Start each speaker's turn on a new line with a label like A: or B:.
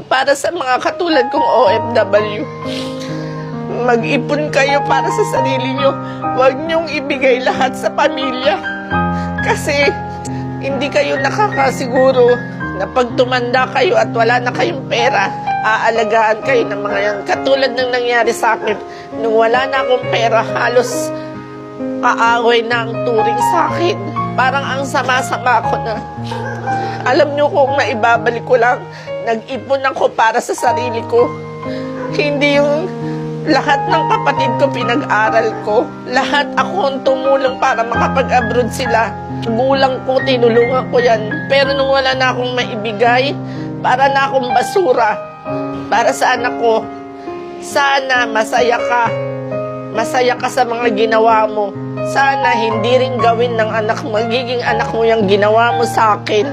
A: Para sa mga katulad kong OFW, mag-ipon kayo para sa sarili nyo. Huwag nyong ibigay lahat sa pamilya. Kasi hindi kayo nakakasiguro na pag tumanda kayo at wala na kayong pera, aalagaan kayo ng mga yan. Katulad ng nangyari sa akin, nung wala na akong pera, halos kaaway na ang turing sa akin. Parang ang sama-sama ko na. Alam nyo, kung maibabalik ko lang, nag-ipon ako para sa sarili ko. Hindi yung lahat ng kapatid ko pinag-aral ko. Lahat ako ang tumulong para makapag-abroad sila. Gulang ko, tinulungan ko yan. Pero nung wala na akong maibigay, para na akong basura. Para sa anak ko, sana masaya ka. Masaya ka sa mga ginawa mo. Sana hindi rin gawin ng anak, magiging anak mo yung ginawa mo sa akin.